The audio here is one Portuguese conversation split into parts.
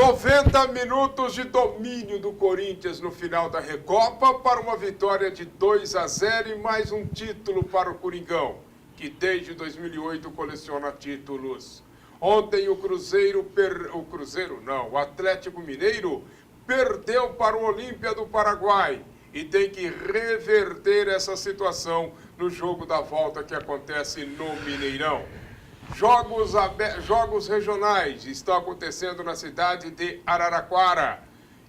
90 minutos de domínio do Corinthians no final da Recopa para uma vitória de 2-0 e mais um título para o Coringão, que desde 2008 coleciona títulos. Ontem o Atlético Mineiro perdeu para o Olímpia do Paraguai e tem que reverter essa situação no jogo da volta que acontece no Mineirão. Jogos regionais estão acontecendo na cidade de Araraquara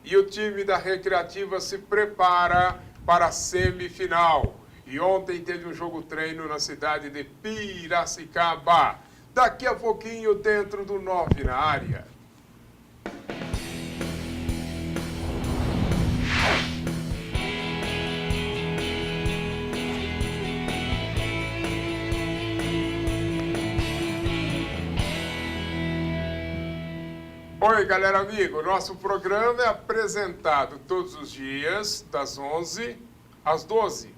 e o time da Recreativa se prepara para a semifinal. E ontem teve um jogo treino na cidade de Piracicaba. Daqui a pouquinho dentro do 9 na área. Oi, galera amigo, nosso programa é apresentado todos os dias, das 11 às 12,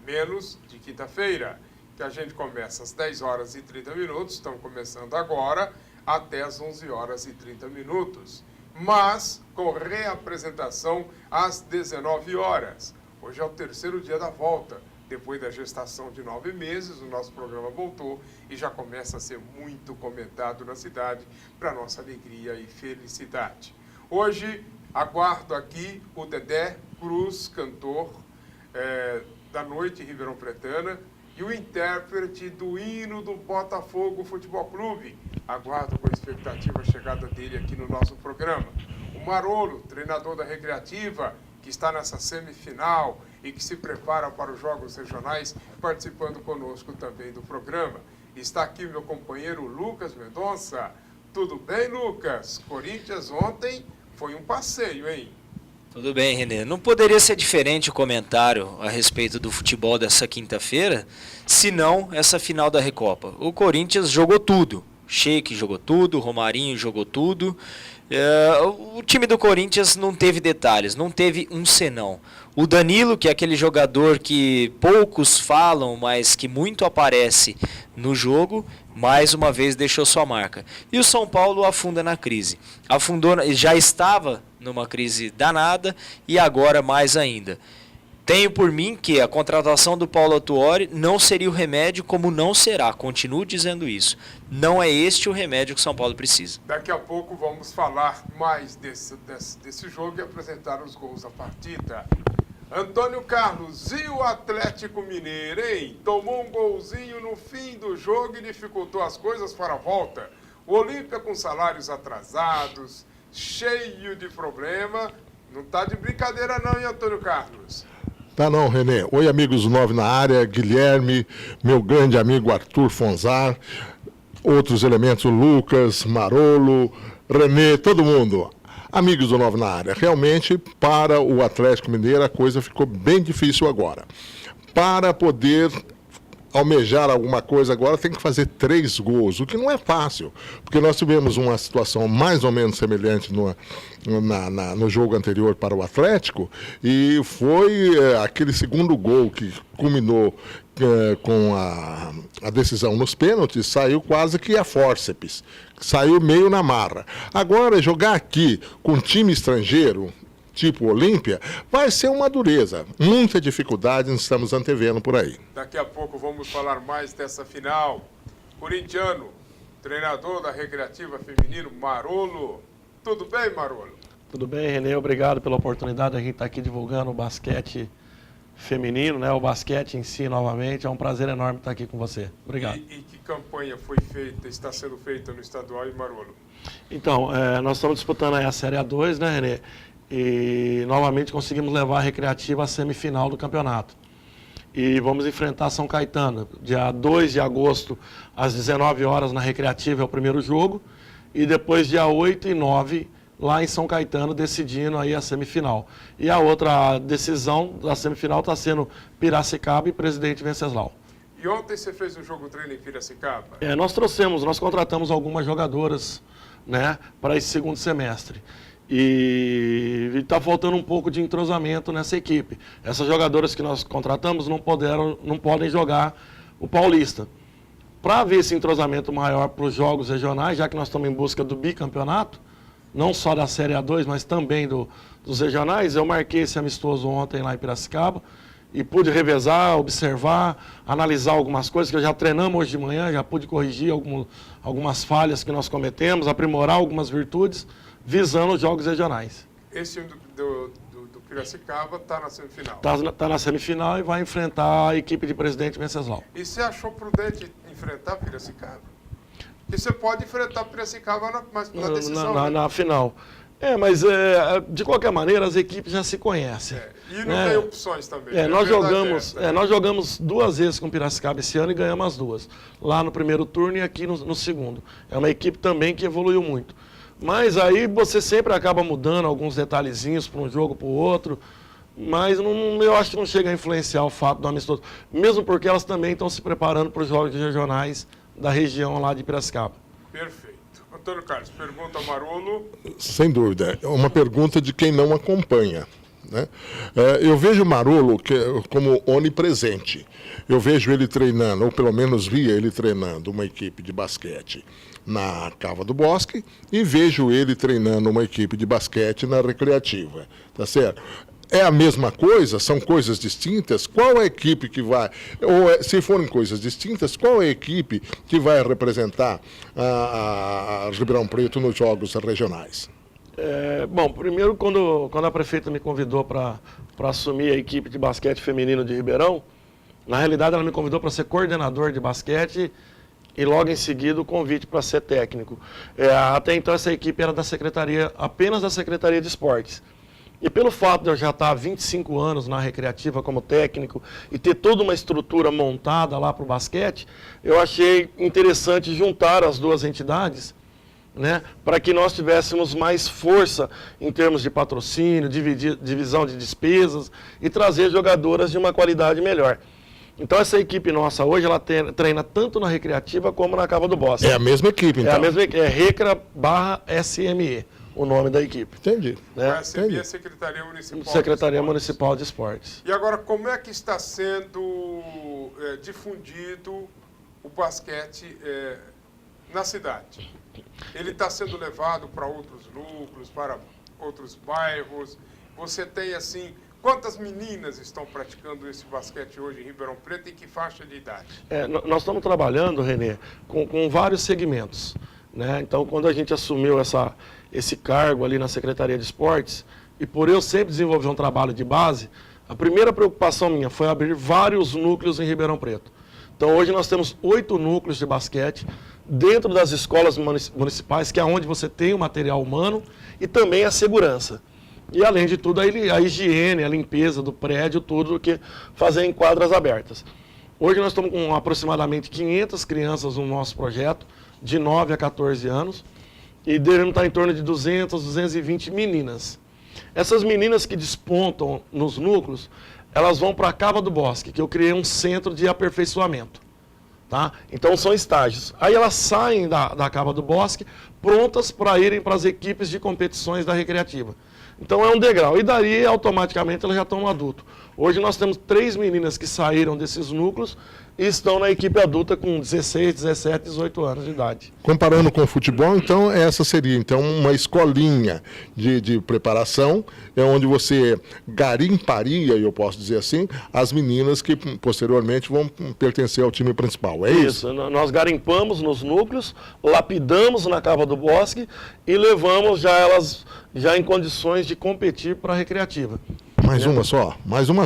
menos de quinta-feira, que a gente começa às 10 horas e 30 minutos, estamos começando agora, até às 11 horas e 30 minutos, mas com reapresentação às 19 horas. Hoje é o terceiro dia da volta. Depois da gestação de 9 meses, o nosso programa voltou e já começa a ser muito comentado na cidade, para nossa alegria e felicidade. Hoje, aguardo aqui o Dedé Cruz, cantor da noite Ribeirão Pretana, e o intérprete do hino do Botafogo Futebol Clube. Aguardo com expectativa a chegada dele aqui no nosso programa. O Marolo, treinador da Recreativa, que está nessa semifinal e que se prepara para os jogos regionais, participando conosco também do programa. Está aqui meu companheiro Lucas Mendonça. Tudo bem, Lucas? Corinthians ontem foi um passeio, hein? Tudo bem, Renê. Não poderia ser diferente o comentário a respeito do futebol dessa quinta-feira, senão essa final da Recopa. O Corinthians jogou tudo. Sheik jogou tudo, Romarinho jogou tudo. O time do Corinthians não teve detalhes, não teve um senão. O Danilo, que é aquele jogador que poucos falam, mas que muito aparece no jogo, mais uma vez deixou sua marca. E o São Paulo afunda na crise. Já estava numa crise danada e agora mais ainda. Tenho por mim que a contratação do Paulo Autuori não seria o remédio, como não será. Continuo dizendo isso. Não é este o remédio que o São Paulo precisa. Daqui a pouco vamos falar mais desse jogo e apresentar os gols da partida. Antônio Carlos, e o Atlético Mineiro, hein? Tomou um golzinho no fim do jogo e dificultou as coisas para a volta. O Olímpia com salários atrasados, cheio de problema. Não está de brincadeira não, hein, Antônio Carlos? Tá não, Renê. Oi, amigos do 9 na área, Guilherme, meu grande amigo Arthur Fonzar, outros elementos, Lucas, Marolo, Renê, todo mundo. Amigos do 9 na área, realmente, para o Atlético Mineiro, a coisa ficou bem difícil agora. Para poder almejar alguma coisa agora, tem que fazer 3 gols, o que não é fácil, porque nós tivemos uma situação mais ou menos semelhante no jogo anterior para o Atlético, e foi aquele segundo gol que culminou com a decisão nos pênaltis, saiu quase que a fórceps, saiu meio na marra. Agora, jogar aqui com time estrangeiro, tipo Olímpia, vai ser uma dureza. Muita dificuldade estamos antevendo por aí. Daqui a pouco vamos falar mais dessa final. Corintiano, treinador da Recreativa Feminino, Marolo. Tudo bem, Marolo? Tudo bem, Renê. Obrigado pela oportunidade de a gente estar aqui divulgando o basquete feminino, né? O basquete em si novamente. É um prazer enorme estar aqui com você. Obrigado. E que campanha foi feita, está sendo feita no estadual, e Marolo? Então, nós estamos disputando aí a Série A2, né, Renê? E novamente conseguimos levar a Recreativa à semifinal do campeonato. E vamos enfrentar São Caetano, dia 2 de agosto, às 19 horas na Recreativa, é o primeiro jogo. E depois, dia 8 e 9, lá em São Caetano, decidindo aí a semifinal. E a outra decisão da semifinal está sendo Piracicaba e Presidente Venceslau. E ontem você fez um jogo treino em Piracicaba? Nós contratamos algumas jogadoras, né, para esse segundo semestre. E está faltando um pouco de entrosamento nessa equipe. Essas jogadoras que nós contratamos não podem jogar o Paulista. Para haver esse entrosamento maior para os jogos regionais, já que nós estamos em busca do bicampeonato, não só da Série A2, mas também dos regionais. Eu marquei esse amistoso ontem lá em Piracicaba e pude revezar, observar, analisar algumas coisas que eu já treinamos hoje de manhã, já pude corrigir algumas falhas que nós cometemos, aprimorar algumas virtudes, visando os jogos regionais. Esse time do Piracicaba está na semifinal. Está na semifinal e vai enfrentar a equipe de Presidente Venceslau. E você achou prudente enfrentar Piracicaba? Porque você pode enfrentar Piracicaba na decisão. Na final. Mas de qualquer maneira as equipes já se conhecem. E não tem opções também. Nós jogamos 2 vezes com Piracicaba esse ano e ganhamos as 2. Lá no primeiro turno e aqui no segundo. É uma equipe também que evoluiu muito. Mas aí você sempre acaba mudando alguns detalhezinhos para um jogo para o outro. Mas eu acho que não chega a influenciar o fato do amistoso. Mesmo porque elas também estão se preparando para os jogos regionais da região lá de Piracicaba. Perfeito. Antônio Carlos, pergunta ao Marolo. Sem dúvida. É uma pergunta de quem não acompanha. Né? Eu vejo o Marolo como onipresente. Eu vejo ele treinando, ou pelo menos via ele treinando uma equipe de basquete na Cava do Bosque e vejo ele treinando uma equipe de basquete na Recreativa. Tá certo? É a mesma coisa? São coisas distintas? Qual é a equipe que vai... Ou se forem coisas distintas, qual é a equipe que vai representar a Ribeirão Preto nos jogos regionais? Bom, primeiro, quando a prefeita me convidou para assumir a equipe de basquete feminino de Ribeirão, na realidade ela me convidou para ser coordenador de basquete e logo em seguida o convite para ser técnico. Até então essa equipe era apenas da Secretaria de Esportes. E pelo fato de eu já estar há 25 anos na Recreativa como técnico e ter toda uma estrutura montada lá para o basquete, eu achei interessante juntar as 2 entidades, né, para que nós tivéssemos mais força em termos de patrocínio, divisão de despesas e trazer jogadoras de uma qualidade melhor. Então essa equipe nossa hoje, ela treina tanto na Recreativa como na Cava do Bosque. É a mesma equipe, então? É a mesma equipe, é Recra/SME, o nome da equipe. Entendi. Né? A SME é a Secretaria Municipal Secretaria Municipal de Esportes. E agora, como é que está sendo difundido o basquete na cidade? Ele está sendo levado para outros núcleos, para outros bairros? Você tem, assim... Quantas meninas estão praticando esse basquete hoje em Ribeirão Preto e que faixa de idade? Nós estamos trabalhando, Renê, com vários segmentos. Né? Então, quando a gente assumiu esse cargo ali na Secretaria de Esportes, e por eu sempre desenvolver um trabalho de base, a primeira preocupação minha foi abrir vários núcleos em Ribeirão Preto. Então, hoje nós temos 8 núcleos de basquete dentro das escolas municipais, que é onde você tem o material humano e também a segurança. E, além de tudo, a higiene, a limpeza do prédio, tudo que fazer em quadras abertas. Hoje nós estamos com aproximadamente 500 crianças no nosso projeto, de 9 a 14 anos, e devemos estar em torno de 200, 220 meninas. Essas meninas que despontam nos núcleos, elas vão para a Cava do Bosque, que eu criei um centro de aperfeiçoamento. Tá? Então são estágios. Aí elas saem da Cava do Bosque, prontas para irem para as equipes de competições da Recreativa. Então é um degrau. E daí, automaticamente, elas já estão no adulto. Hoje nós temos 3 meninas que saíram desses núcleos e estão na equipe adulta com 16, 17, 18 anos de idade. Comparando com o futebol, então, essa seria então uma escolinha de preparação, onde você garimparia, eu posso dizer assim, as meninas que posteriormente vão pertencer ao time principal. É isso? Nós garimpamos nos núcleos, lapidamos na Cava do Bosque e levamos elas em condições de competir para a Recreativa. Mais uma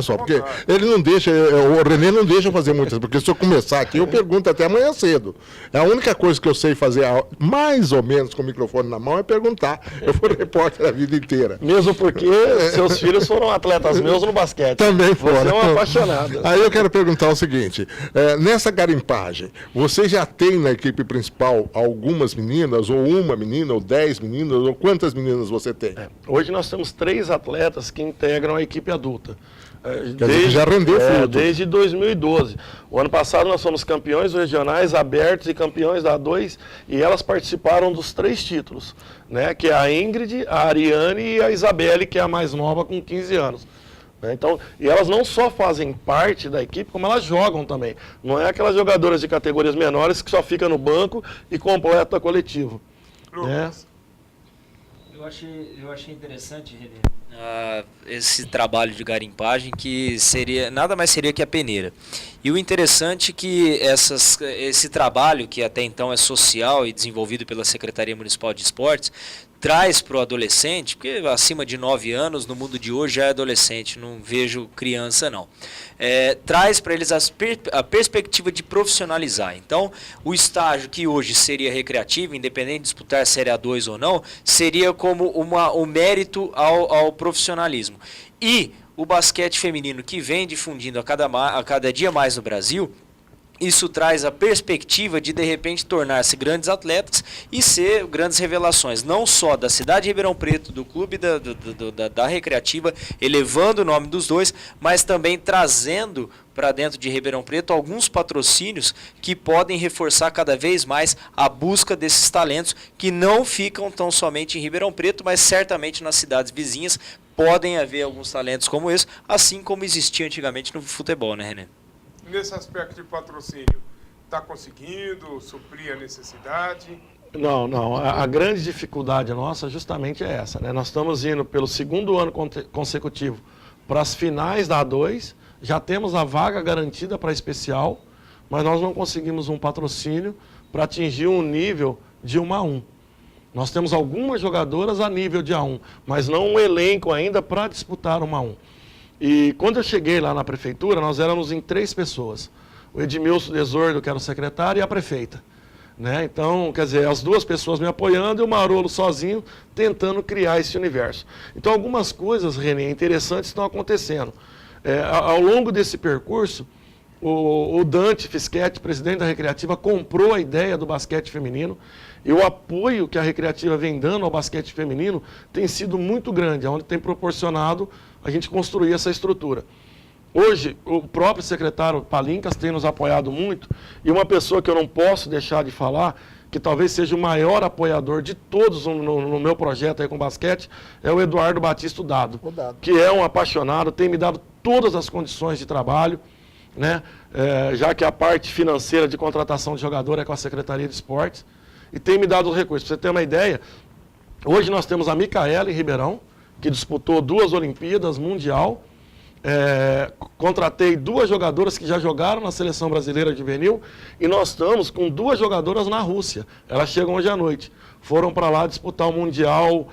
só, porque ele não deixa, o Renê não deixa eu fazer muitas, porque se eu começar aqui, eu pergunto até amanhã cedo. É a única coisa que eu sei fazer, mais ou menos com o microfone na mão, é perguntar. Eu fui repórter a vida inteira. Mesmo porque seus filhos foram atletas meus no basquete. Também foram. Você é um apaixonado. Aí eu quero perguntar o seguinte, nessa garimpagem, você já tem na equipe principal algumas meninas, ou uma menina, ou 10 meninas, ou quantas meninas você tem? Hoje nós temos 3 atletas que integram a equipe adulta. Já rendeu fruto. Desde 2012. O ano passado nós fomos campeões regionais abertos e campeões da A2 e elas participaram dos 3 títulos, né? Que é a Ingrid, a Ariane e a Isabelle, que é a mais nova, com 15 anos. Então, e elas não só fazem parte da equipe, como elas jogam também. Não é aquelas jogadoras de categorias menores que só ficam no banco e completam a coletivo. Lucas. Eu achei interessante, Renê, esse trabalho de garimpagem, que seria nada mais seria que a peneira. E o interessante é que esse trabalho, que até então é social e desenvolvido pela Secretaria Municipal de Esportes, traz para o adolescente, porque acima de 9 anos, no mundo de hoje já é adolescente, não vejo criança não, traz para eles a perspectiva de profissionalizar. Então, o estágio que hoje seria recreativo, independente de disputar Série A2 ou não, seria como o mérito ao profissionalismo. E o basquete feminino, que vem difundindo a cada dia mais no Brasil, isso traz a perspectiva de repente, tornar-se grandes atletas e ser grandes revelações, não só da cidade de Ribeirão Preto, do clube da Recreativa, elevando o nome dos dois, mas também trazendo para dentro de Ribeirão Preto alguns patrocínios que podem reforçar cada vez mais a busca desses talentos que não ficam tão somente em Ribeirão Preto, mas certamente nas cidades vizinhas podem haver alguns talentos como esse, assim como existia antigamente no futebol, né, René? Nesse aspecto de patrocínio, está conseguindo suprir a necessidade? Não. A grande dificuldade nossa justamente é essa, né? Nós estamos indo pelo segundo ano consecutivo para as finais da A2, já temos a vaga garantida para a especial, mas nós não conseguimos um patrocínio para atingir um nível de 1-1. Nós temos algumas jogadoras a nível de A1, mas não um elenco ainda para disputar 1-1. E quando eu cheguei lá na prefeitura, nós éramos em 3 pessoas. O Edmilson Desordo, que era o secretário, e a prefeita. Né? Então, quer dizer, as 2 pessoas me apoiando e o Marolo sozinho tentando criar esse universo. Então, algumas coisas, Renê, interessantes estão acontecendo. Ao longo desse percurso, o Dante Fischetti, presidente da Recreativa, comprou a ideia do basquete feminino. E o apoio que a Recreativa vem dando ao basquete feminino tem sido muito grande, onde tem proporcionado a gente construir essa estrutura. Hoje, o próprio secretário Palincas tem nos apoiado muito, e uma pessoa que eu não posso deixar de falar, que talvez seja o maior apoiador de todos no meu projeto aí com basquete, é o Eduardo Batista Dado, que é um apaixonado, tem me dado todas as condições de trabalho, né? Já que a parte financeira de contratação de jogador é com a Secretaria de Esportes, e tem me dado os recursos. Para você ter uma ideia, hoje nós temos a Micaela em Ribeirão, que disputou 2 Olimpíadas Mundial. Contratei 2 jogadoras que já jogaram na Seleção Brasileira Juvenil, e nós estamos com 2 jogadoras na Rússia. Elas chegam hoje à noite. Foram para lá disputar o Mundial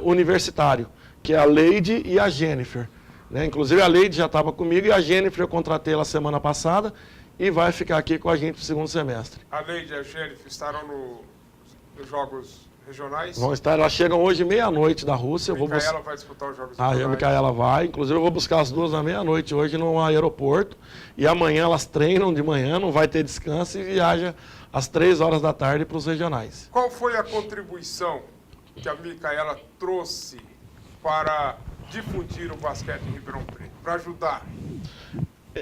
Universitário, que é a Leide e a Jennifer. Né? Inclusive a Leide já estava comigo, e a Jennifer eu contratei ela semana passada e vai ficar aqui com a gente para o segundo semestre. A Leide e a Jennifer estarão nos Jogos Regionais? Vão estar, elas chegam hoje meia-noite da Rússia. A Micaela vai disputar os Jogos Regionais. A Micaela vai, inclusive eu vou buscar as 2 à meia-noite hoje no aeroporto, e amanhã elas treinam de manhã, não vai ter descanso, e viaja às 3 horas da tarde para os regionais. Qual foi a contribuição que a Micaela trouxe para difundir o basquete em Ribeirão Preto, para ajudar?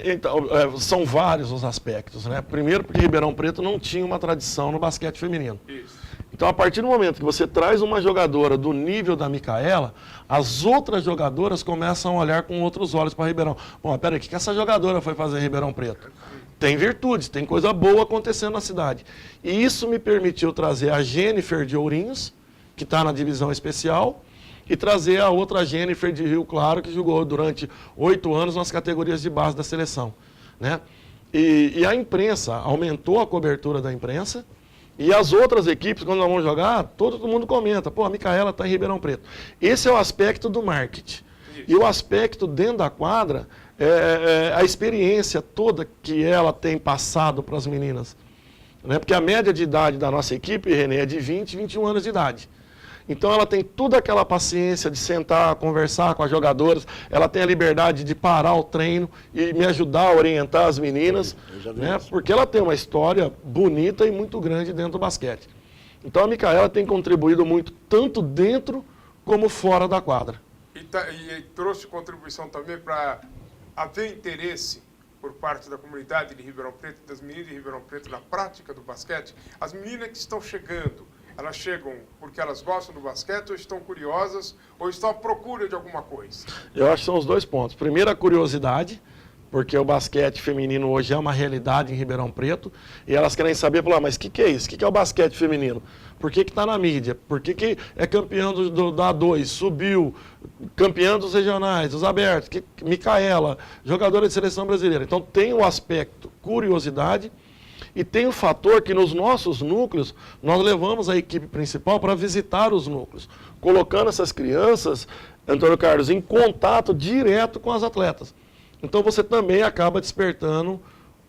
Então, são vários os aspectos, né? Primeiro, porque Ribeirão Preto não tinha uma tradição no basquete feminino. Isso. Então, a partir do momento que você traz uma jogadora do nível da Micaela, as outras jogadoras começam a olhar com outros olhos para Ribeirão. Bom, peraí, o que essa jogadora foi fazer em Ribeirão Preto? Tem virtudes, tem coisa boa acontecendo na cidade. E isso me permitiu trazer a Jennifer de Ourinhos, que está na divisão especial, e trazer a outra Jennifer de Rio Claro, que jogou durante 8 anos nas categorias de base da seleção. Né? E a imprensa, aumentou a cobertura da imprensa, e as outras equipes, quando nós vamos jogar, todo mundo comenta, pô, a Micaela está em Ribeirão Preto. Esse é o aspecto do marketing. Isso. E o aspecto dentro da quadra é a experiência toda que ela tem passado para as meninas. Né? Porque a média de idade da nossa equipe, Renê, é de 20, 21 anos de idade. Então ela tem toda aquela paciência de sentar, conversar com as jogadoras, ela tem a liberdade de parar o treino e me ajudar a orientar as meninas, né? Porque ela tem uma história bonita e muito grande dentro do basquete. Então a Micaela tem contribuído muito, tanto dentro como fora da quadra. E trouxe contribuição também para haver interesse por parte da comunidade de Ribeirão Preto, das meninas de Ribeirão Preto, na prática do basquete. As meninas que estão chegando, elas chegam porque elas gostam do basquete, ou estão curiosas, ou estão à procura de alguma coisa? Eu acho que são os 2 pontos. Primeiro, a curiosidade, porque o basquete feminino hoje é uma realidade em Ribeirão Preto, e elas querem saber, mas o que é isso? O que é o basquete feminino? Por que está na mídia? Por que é campeão da A2, subiu, campeão dos regionais, dos abertos, Micaela, jogadora de seleção brasileira. Então tem o aspecto curiosidade e tem o fator que nos nossos núcleos nós levamos a equipe principal para visitar os núcleos, colocando essas crianças, Antônio Carlos, em contato direto com as atletas. Então você também acaba despertando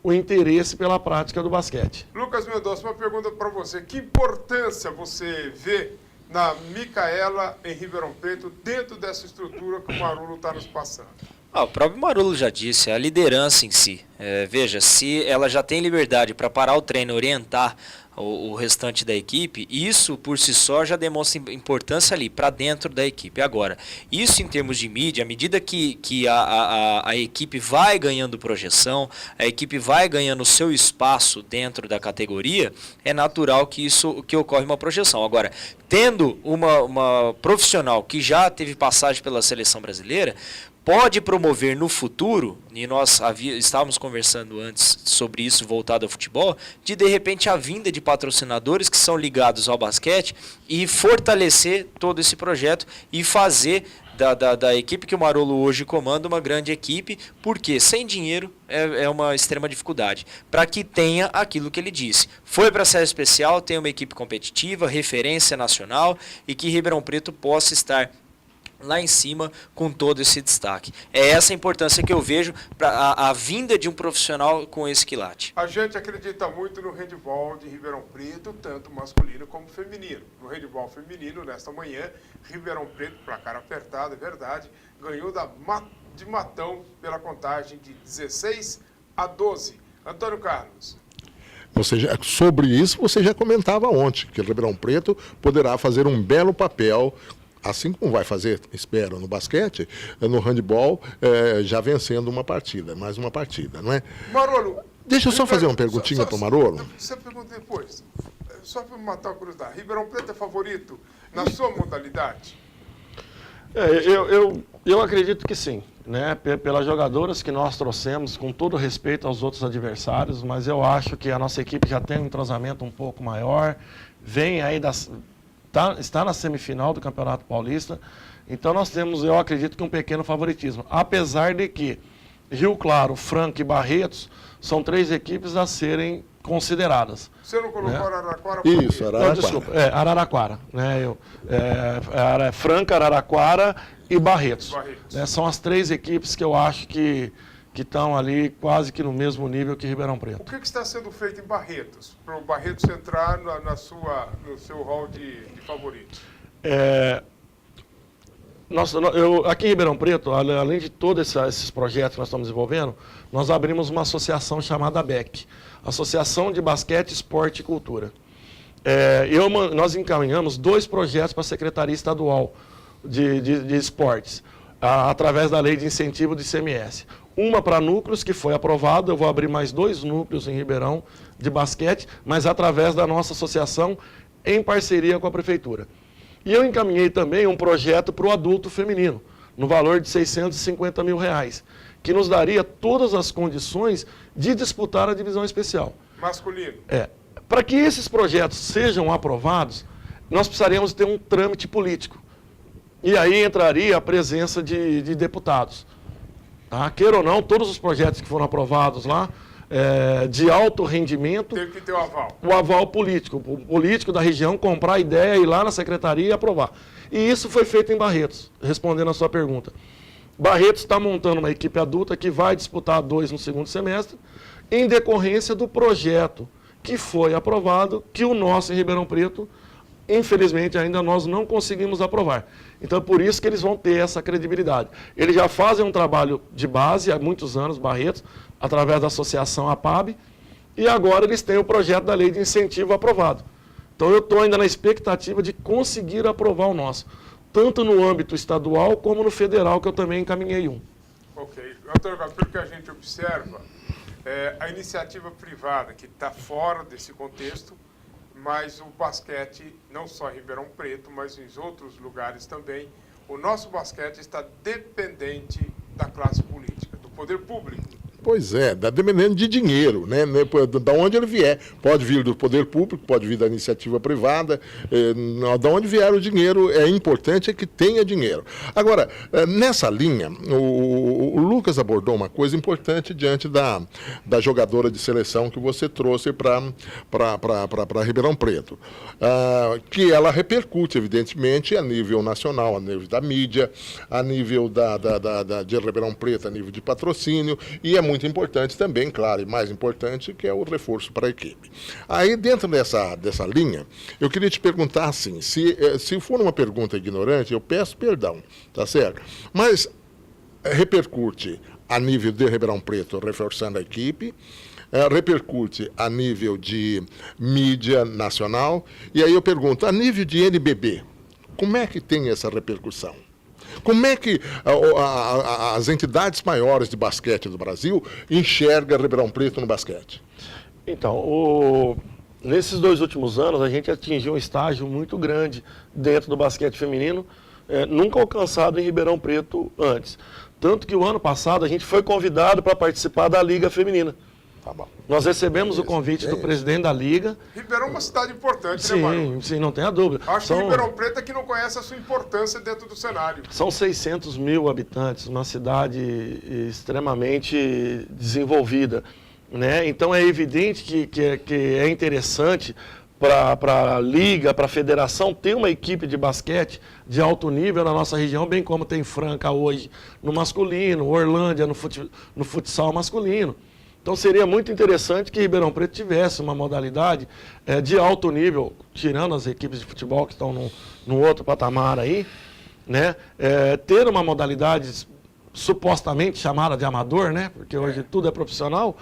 o interesse pela prática do basquete. Lucas Mendonça, uma pergunta para você. Que importância você vê na Micaela em Ribeirão Preto dentro dessa estrutura que o Marolo está nos passando? O próprio Marolo já disse, a liderança em si. Veja, se ela já tem liberdade para parar o treino e orientar o restante da equipe, isso por si só já demonstra importância ali, para dentro da equipe. Agora, isso em termos de mídia, à medida que a equipe vai ganhando projeção, a equipe vai ganhando o seu espaço dentro da categoria, é natural que ocorre uma projeção. Agora, tendo uma profissional que já teve passagem pela seleção brasileira, pode promover no futuro, e nós estávamos conversando antes sobre isso voltado ao futebol, de repente a vinda de patrocinadores que são ligados ao basquete e fortalecer todo esse projeto e fazer da equipe que o Marolo hoje comanda uma grande equipe, porque sem dinheiro é uma extrema dificuldade, para que tenha aquilo que ele disse. Foi para a série especial, tem uma equipe competitiva, referência nacional e que Ribeirão Preto possa estar lá em cima com todo esse destaque. É essa a importância que eu vejo para a vinda de um profissional com esse quilate. A gente acredita muito no handebol de Ribeirão Preto, tanto masculino como feminino. No handebol feminino, nesta manhã, Ribeirão Preto, placar apertado, é verdade, ganhou de matão pela contagem de 16-12. Antônio Carlos. Sobre isso você já comentava ontem, que o Ribeirão Preto poderá fazer um belo papel, assim como vai fazer, espero, no basquete, no handebol, já vencendo mais uma partida, não é? Marolo... Deixa eu só fazer uma perguntinha para o Marolo. Você pergunta depois. Só para matar a curiosidade. Ribeirão Preto é favorito na sua modalidade? Eu acredito que sim, né? Pelas jogadoras que nós trouxemos, com todo respeito aos outros adversários, mas eu acho que a nossa equipe já tem um entrosamento um pouco maior, vem aí está na semifinal do Campeonato Paulista, então nós temos, eu acredito que um pequeno favoritismo, apesar de que Rio Claro, Franca e Barretos são 3 equipes a serem consideradas. Você não colocou, né? Araraquara? Isso, Araraquara. Não, desculpa, Araraquara. Né? Franca, Araraquara e Barretos. Né? São as 3 equipes que eu acho que estão ali quase que no mesmo nível que Ribeirão Preto. O que está sendo feito em Barretos, para o Barretos entrar no seu hall de favoritos? Aqui em Ribeirão Preto, além de todos esses projetos que nós estamos desenvolvendo, nós abrimos uma associação chamada ABEC, Associação de Basquete, Esporte e Cultura. Nós encaminhamos 2 projetos para a Secretaria Estadual de Esportes, através da Lei de Incentivo do ICMS. Uma para núcleos, que foi aprovada, eu vou abrir mais 2 núcleos em Ribeirão de basquete, mas através da nossa associação, em parceria com a Prefeitura. E eu encaminhei também um projeto para o adulto feminino, no valor de R$650 mil, que nos daria todas as condições de disputar a divisão especial. Masculino. Para que esses projetos sejam aprovados, nós precisaríamos ter um trâmite político. E aí entraria a presença de deputados. Tá? Queira ou não, todos os projetos que foram aprovados lá, de alto rendimento... Tem que ter o aval. O aval político. O político da região comprar a ideia, ir lá na secretaria e aprovar. E isso foi feito em Barretos, respondendo a sua pergunta. Barretos está montando uma equipe adulta que vai disputar 2 no segundo semestre, em decorrência do projeto que foi aprovado, que o nosso em Ribeirão Preto, infelizmente, ainda nós não conseguimos aprovar. Então, é por isso que eles vão ter essa credibilidade. Eles já fazem um trabalho de base há muitos anos, Barretos, através da associação APAB, e agora eles têm o projeto da lei de incentivo aprovado. Então, eu estou ainda na expectativa de conseguir aprovar o nosso, tanto no âmbito estadual como no federal, que eu também encaminhei um. Ok. Antônio, pelo que a gente observa, a iniciativa privada, que está fora desse contexto, mas o basquete, não só em Ribeirão Preto, mas em outros lugares também, o nosso basquete está dependente da classe política, do poder público. Pois é, dependendo de dinheiro, né? Da onde ele vier. Pode vir do poder público, pode vir da iniciativa privada. Da onde vier o dinheiro, é importante que tenha dinheiro. Agora, nessa linha, o Lucas abordou uma coisa importante diante da jogadora de seleção que você trouxe para Ribeirão Preto. Que ela repercute, evidentemente, a nível nacional, a nível da mídia, a nível de Ribeirão Preto, a nível de patrocínio, e é muito importante também, claro, e mais importante, que é o reforço para a equipe. Aí, dentro dessa linha, eu queria te perguntar assim, se for uma pergunta ignorante, eu peço perdão, tá certo? Mas repercute a nível de Ribeirão Preto, reforçando a equipe, repercute a nível de mídia nacional, e aí eu pergunto, a nível de NBB, como é que tem essa repercussão? Como é que as entidades maiores de basquete do Brasil enxergam Ribeirão Preto no basquete? Então, nesses 2 últimos anos, a gente atingiu um estágio muito grande dentro do basquete feminino, nunca alcançado em Ribeirão Preto antes. Tanto que o ano passado a gente foi convidado para participar da Liga Feminina. Tá bom. Nós recebemos o convite do presidente da Liga. Ribeirão é uma cidade importante, sim, né, Mário? Sim, não tenha dúvida. Acho que Ribeirão Preto é que não conhece a sua importância dentro do cenário. São 600 mil habitantes, uma cidade extremamente desenvolvida, né? Então é evidente que é interessante para a Liga, para a Federação, ter uma equipe de basquete de alto nível na nossa região, bem como tem Franca hoje no masculino, Orlândia no futsal masculino. Então seria muito interessante que Ribeirão Preto tivesse uma modalidade de alto nível, tirando as equipes de futebol que estão no outro patamar aí, né? Ter uma modalidade supostamente chamada de amador, né? Porque hoje tudo é profissional,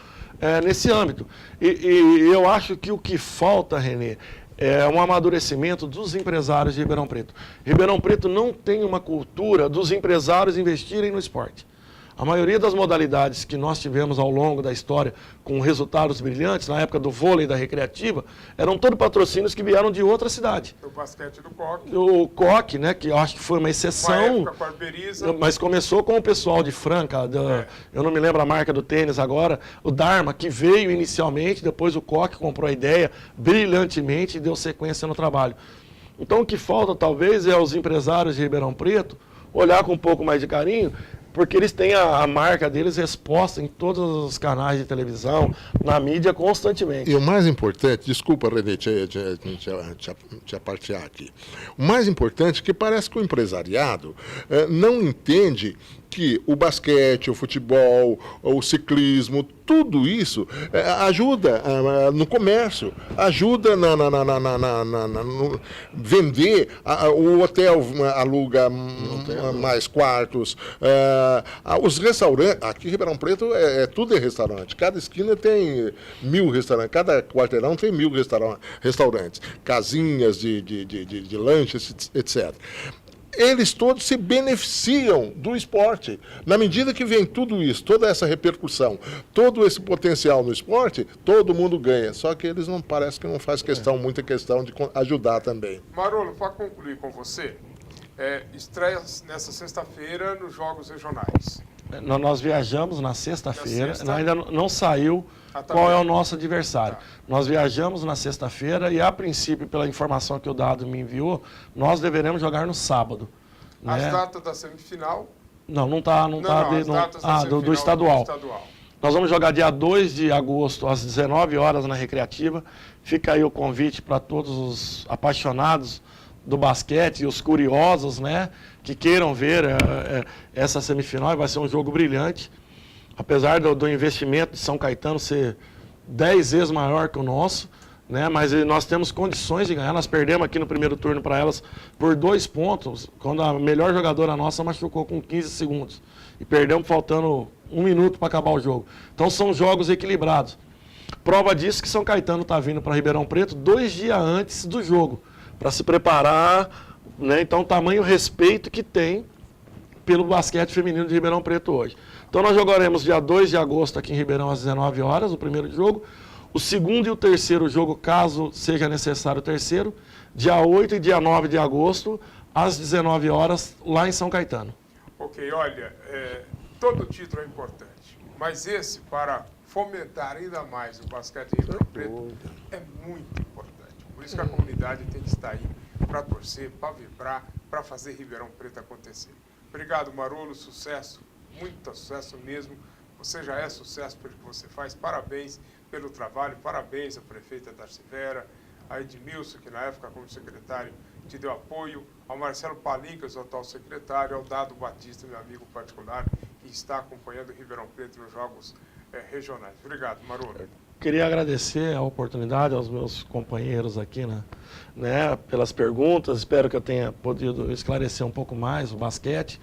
nesse âmbito. E eu acho que o que falta, Renê, é um amadurecimento dos empresários de Ribeirão Preto. Ribeirão Preto não tem uma cultura dos empresários investirem no esporte. A maioria das modalidades que nós tivemos ao longo da história com resultados brilhantes, na época do vôlei da recreativa, eram todos patrocínios que vieram de outra cidade. O basquete do Coque. O Coque, né, que eu acho que foi uma exceção, Uma época com a Arberiza. mas começou com o pessoal de Franca, eu não me lembro a marca do tênis agora, o Dharma, que veio inicialmente, depois o Coque comprou a ideia brilhantemente e deu sequência no trabalho. Então o que falta talvez é os empresários de Ribeirão Preto olhar com um pouco mais de carinho, porque eles têm a marca deles exposta em todos os canais de televisão, na mídia, constantemente. E o mais importante, desculpa, Renê, te apartear aqui. O mais importante é que parece que o empresariado não entende que o basquete, o futebol, o ciclismo, tudo isso ajuda no comércio, ajuda no vender. O hotel aluga mais quartos, os restaurantes, aqui em Ribeirão Preto tudo é restaurante, cada esquina tem 1000 restaurantes, cada quarteirão tem 1000 restaurantes, casinhas de lanches, etc. Eles todos se beneficiam do esporte. Na medida que vem tudo isso, toda essa repercussão, todo esse potencial no esporte, todo mundo ganha. Só que eles não parece que não faz muita questão de ajudar também. Marolo, para concluir com você, estreia nessa sexta-feira nos Jogos Regionais. Nós viajamos na sexta-feira, ainda não saiu qual é o nosso adversário. Nós viajamos na sexta-feira e, a princípio, pela informação que o Dado me enviou, nós deveremos jogar no sábado. As né? datas da semifinal? Não está do estadual. Nós vamos jogar dia 2 de agosto, às 19 horas, na Recreativa. Fica aí o convite para todos os apaixonados do basquete e os curiosos, né, que queiram ver essa semifinal. Vai ser um jogo brilhante. Apesar do investimento de São Caetano ser 10 vezes maior que o nosso, né, mas nós temos condições de ganhar. Nós perdemos aqui no primeiro turno para elas por 2 pontos, quando a melhor jogadora nossa machucou com 15 segundos. E perdemos faltando 1 minuto para acabar o jogo. Então são jogos equilibrados. Prova disso que São Caetano está vindo para Ribeirão Preto 2 dias antes do jogo, para se preparar, né? Então, tamanho respeito que tem pelo basquete feminino de Ribeirão Preto hoje. Então, nós jogaremos dia 2 de agosto aqui em Ribeirão às 19 horas, o primeiro jogo. O segundo e o terceiro jogo, caso seja necessário o terceiro, dia 8 e dia 9 de agosto, às 19 horas, lá em São Caetano. Ok, olha, todo título é importante, Mas esse, para fomentar ainda mais o basquete em Ribeirão Preto, é muito importante. Por isso que a comunidade tem que estar aí para torcer, para vibrar, para fazer Ribeirão Preto acontecer. Obrigado, Marolo, sucesso, muito sucesso mesmo. Você já é sucesso pelo que você faz. Parabéns pelo trabalho, parabéns à prefeita Darcy Vera, a Edmilson, que na época como secretário te deu apoio, ao Marcelo Palinkas, o atual secretário, ao Dado Batista, meu amigo particular, que está acompanhando o Ribeirão Preto nos jogos regionais. Obrigado, Marolo. Queria agradecer a oportunidade aos meus companheiros aqui, né, pelas perguntas. Espero que eu tenha podido esclarecer um pouco mais o basquete.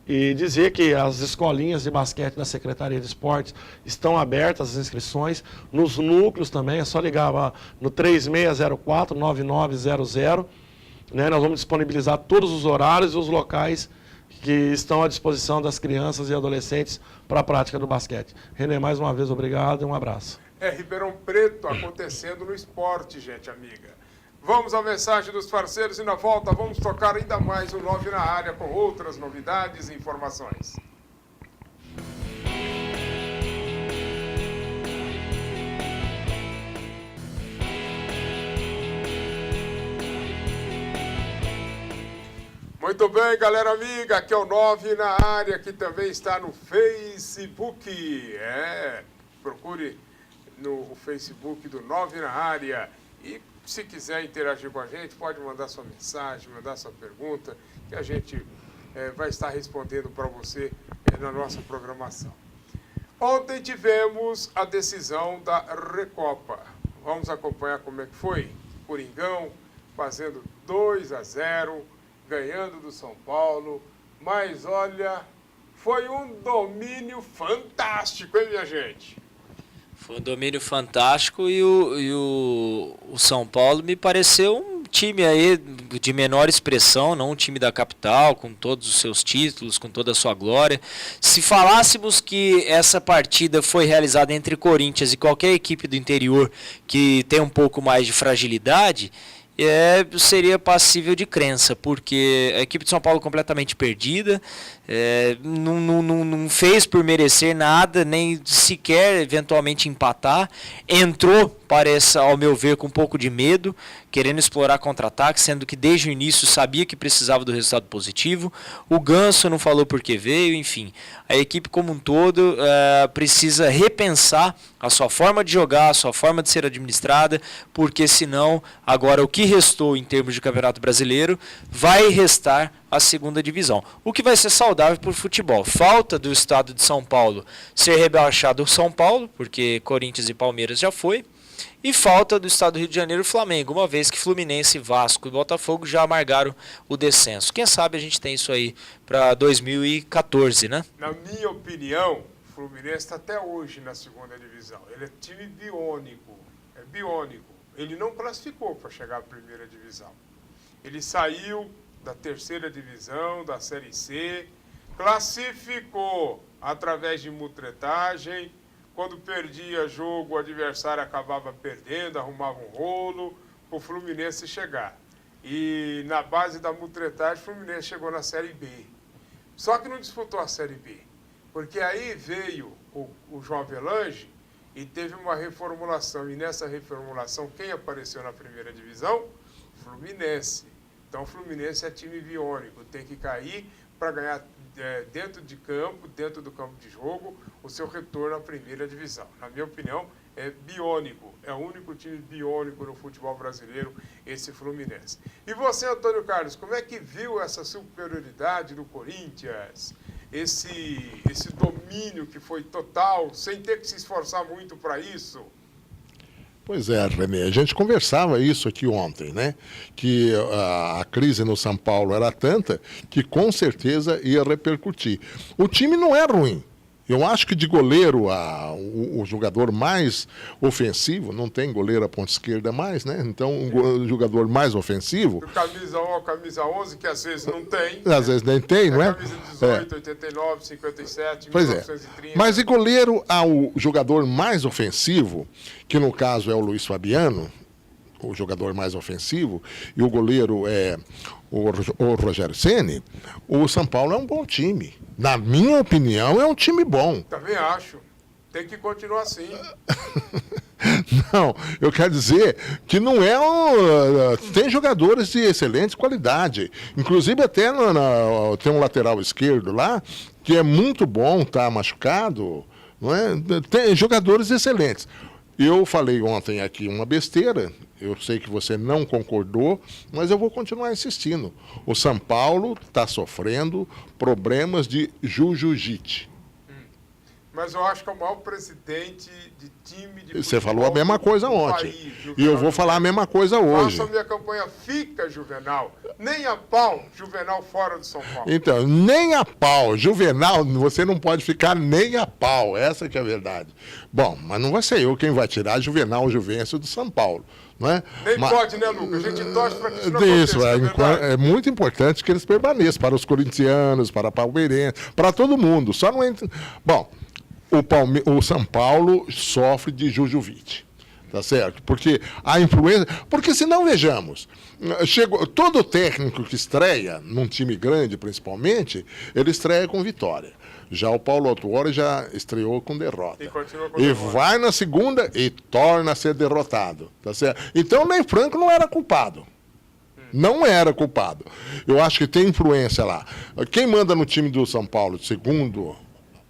E dizer que as escolinhas de basquete da Secretaria de Esportes estão abertas, as inscrições, nos núcleos também, é só ligar no 3604-9900, né? Nós vamos disponibilizar todos os horários e os locais que estão à disposição das crianças e adolescentes para a prática do basquete. Renê, mais uma vez, obrigado e um abraço. Ribeirão Preto acontecendo no esporte, gente amiga. Vamos à mensagem dos parceiros e na volta vamos tocar ainda mais o 9 na área com outras novidades e informações. Muito bem, galera amiga, aqui é o 9 na área, que também está no Facebook. Procure no Facebook do 9 na área. E se quiser interagir com a gente, pode mandar sua mensagem, mandar sua pergunta, que a gente vai estar respondendo para você na nossa programação. Ontem tivemos a decisão da Recopa. Vamos acompanhar como é que foi. Coringão fazendo 2-0, ganhando do São Paulo. Mas olha, foi um domínio fantástico, hein, minha gente? Foi um domínio fantástico e o São Paulo me pareceu um time aí de menor expressão, não um time da capital, com todos os seus títulos, com toda a sua glória. Se falássemos que essa partida foi realizada entre Corinthians e qualquer equipe do interior que tem um pouco mais de fragilidade, seria passível de crença, porque a equipe de São Paulo completamente perdida, não fez por merecer nada, nem sequer eventualmente empatar, entrou, parece, ao meu ver, com um pouco de medo, querendo explorar contra-ataque, sendo que desde o início sabia que precisava do resultado positivo. O Ganso não falou porque veio, enfim. A equipe como um todo precisa repensar a sua forma de jogar, a sua forma de ser administrada, porque senão, agora o que restou em termos de Campeonato Brasileiro, vai restar a segunda divisão. O que vai ser saudável para o futebol. Falta do estado de São Paulo ser rebaixado o São Paulo, porque Corinthians e Palmeiras já foi. E falta do estado do Rio de Janeiro o Flamengo, uma vez que Fluminense, Vasco e Botafogo já amargaram o descenso. Quem sabe a gente tem isso aí para 2014, né? Na minha opinião, o Fluminense está até hoje na segunda divisão. Ele é time biônico. É biônico. Ele não classificou para chegar à primeira divisão. Ele saiu da terceira divisão, da Série C, classificou através de mutretagem. Quando perdia jogo, o adversário acabava perdendo, arrumava um rolo para o Fluminense chegar. E na base da mutretagem, o Fluminense chegou na Série B. Só que não disputou a Série B, porque aí veio o João Avelange e teve uma reformulação. E nessa reformulação, quem apareceu na primeira divisão? Fluminense. Então, o Fluminense é time biônico, tem que cair para ganhar dentro de campo, dentro do campo de jogo, o seu retorno à primeira divisão. Na minha opinião, é biônico. É o único time biônico no futebol brasileiro, esse Fluminense. E você, Antônio Carlos, como é que viu essa superioridade do Corinthians? Esse domínio que foi total, sem ter que se esforçar muito para isso? Pois é, Renê, a gente conversava isso aqui ontem, né? Que a crise no São Paulo era tanta que com certeza ia repercutir. O time não é ruim. Eu acho que de goleiro, o jogador mais ofensivo, não tem goleiro à ponta esquerda mais, né? Então, o jogador mais ofensivo... Do camisa 1 ao camisa 11, que às vezes não tem. Às vezes nem tem, não é? Camisa 18, 89, 57, pois 1930. Mas de goleiro ao jogador mais ofensivo, que no caso é o Luiz Fabiano, o jogador mais ofensivo, e o goleiro é o Rogério Ceni, o São Paulo é um bom time. Na minha opinião, é um time bom. Também acho. Tem que continuar assim. Não, eu quero dizer que não é tem jogadores de excelente qualidade. Inclusive até tem um lateral esquerdo lá, que é muito bom, está machucado. Não é? Tem jogadores excelentes. Eu falei ontem aqui uma besteira, eu sei que você não concordou, mas eu vou continuar insistindo. O São Paulo está sofrendo problemas de jujujite. Mas eu acho que é o maior presidente de time de Você futebol falou a mesma coisa do ontem. país, E Juvenal eu vou falar a mesma coisa hoje. Faça a minha campanha, fica Juvenal. Nem a pau, Juvenal fora do São Paulo. Então, nem a pau. Juvenal, você não pode ficar nem a pau. Essa que é a verdade. Bom, mas não vai ser eu quem vai tirar Juvenal Juvencio do São Paulo. Não é? Nem mas, pode, né, Lucas? A gente torce para que isso não isso, aconteça, é muito importante que eles permaneçam para os corintianos, para palmeirenses, para todo mundo. Só não entra... Bom, o São Paulo sofre de jujuvite. Tá certo? Porque a influência. Porque senão, vejamos, todo técnico que estreia, num time grande principalmente, ele estreia com vitória. Já o Paulo Autuori já estreou com derrota. E continua com e derrota. Vai na segunda e torna a ser derrotado. Tá certo? Então, o Ney Franco não era culpado. Não era culpado. Eu acho que tem influência lá. Quem manda no time do São Paulo, segundo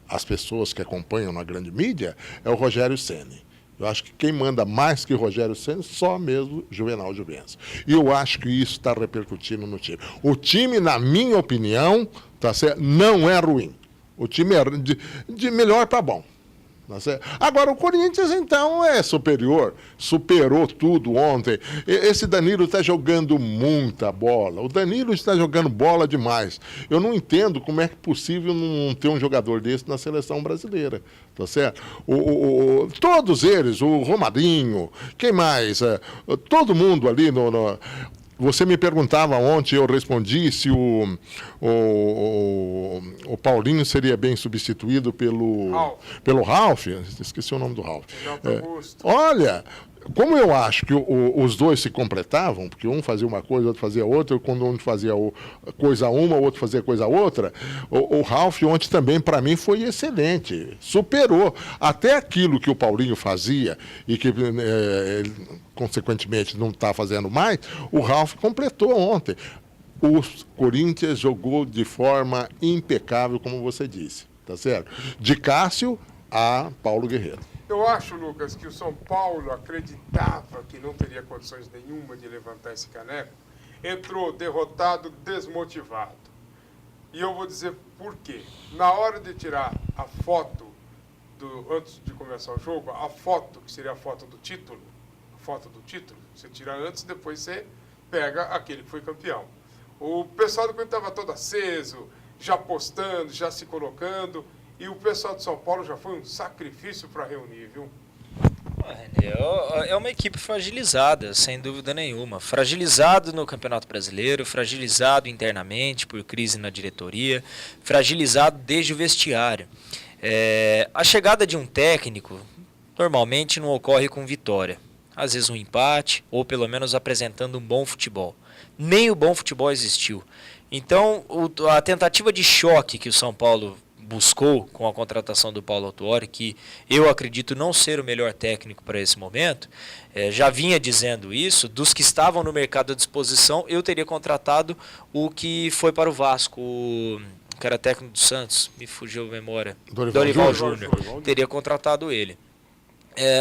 as pessoas que acompanham na grande mídia, é o Rogério Ceni. Eu acho que quem manda mais que o Rogério Ceni, só mesmo Juvenal Juvencio. E eu acho que isso está repercutindo no time. O time, na minha opinião, tá certo, não é ruim. O time é de melhor para bom. Tá certo? Agora, o Corinthians, então, é superior. Superou tudo ontem. Esse Danilo está jogando muita bola. O Danilo está jogando bola demais. Eu não entendo como é possível não ter um jogador desse na seleção brasileira. Tá certo? Todos eles, o Romarinho, quem mais? Todo mundo ali Você me perguntava ontem, eu respondi se o Paulinho seria bem substituído pelo Ralf. Esqueci o nome do Ralf. Olha, como eu acho que os dois se completavam, porque um fazia uma coisa, o outro fazia outra, quando um fazia coisa uma, o outro fazia coisa outra, o Ralf ontem também, para mim, foi excelente. Superou até aquilo que o Paulinho fazia e que, consequentemente, não está fazendo mais, o Ralf completou ontem. O Corinthians jogou de forma impecável, como você disse, tá certo? De Cássio a Paulo Guerreiro. Eu acho, Lucas, que o São Paulo acreditava que não teria condições nenhuma de levantar esse caneco. Entrou derrotado, desmotivado. E eu vou dizer por quê. Na hora de tirar a foto, antes de começar o jogo, a foto, que seria a foto do título, você tira antes e depois você pega aquele que foi campeão. O pessoal do Corinthians estava todo aceso, já postando, já se colocando... E o pessoal de São Paulo já foi um sacrifício para reunir, viu? É uma equipe fragilizada, sem dúvida nenhuma. Fragilizado no Campeonato Brasileiro, fragilizado internamente por crise na diretoria, fragilizado desde o vestiário. A chegada de um técnico normalmente não ocorre com vitória. Às vezes um empate, ou pelo menos apresentando um bom futebol. Nem o bom futebol existiu. Então, a tentativa de choque que o São Paulo buscou com a contratação do Paulo Autuori, que eu acredito não ser o melhor técnico para esse momento, já vinha dizendo isso, dos que estavam no mercado à disposição, eu teria contratado o que foi para o Vasco, que era técnico do Santos, me fugiu a memória, Dorival Júnior, teria contratado ele.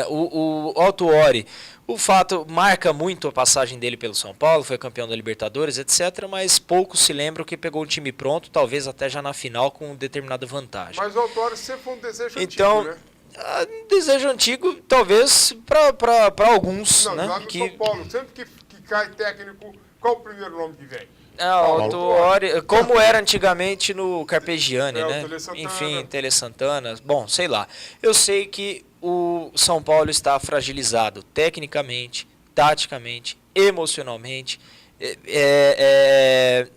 O Autuori, o fato marca muito a passagem dele pelo São Paulo, foi campeão da Libertadores, etc., mas pouco se lembram que pegou um time pronto, talvez até já na final com determinada vantagem. Mas o Autuori sempre foi um desejo então, antigo, né? Desejo antigo, talvez, para alguns. Não, né, lá no São Paulo, sempre que cai técnico, qual o primeiro nome que vem? O Autuori, como era antigamente no Carpegiani, né? Enfim, Tele Santana, bom, sei lá. Eu sei que o São Paulo está fragilizado tecnicamente, taticamente, emocionalmente,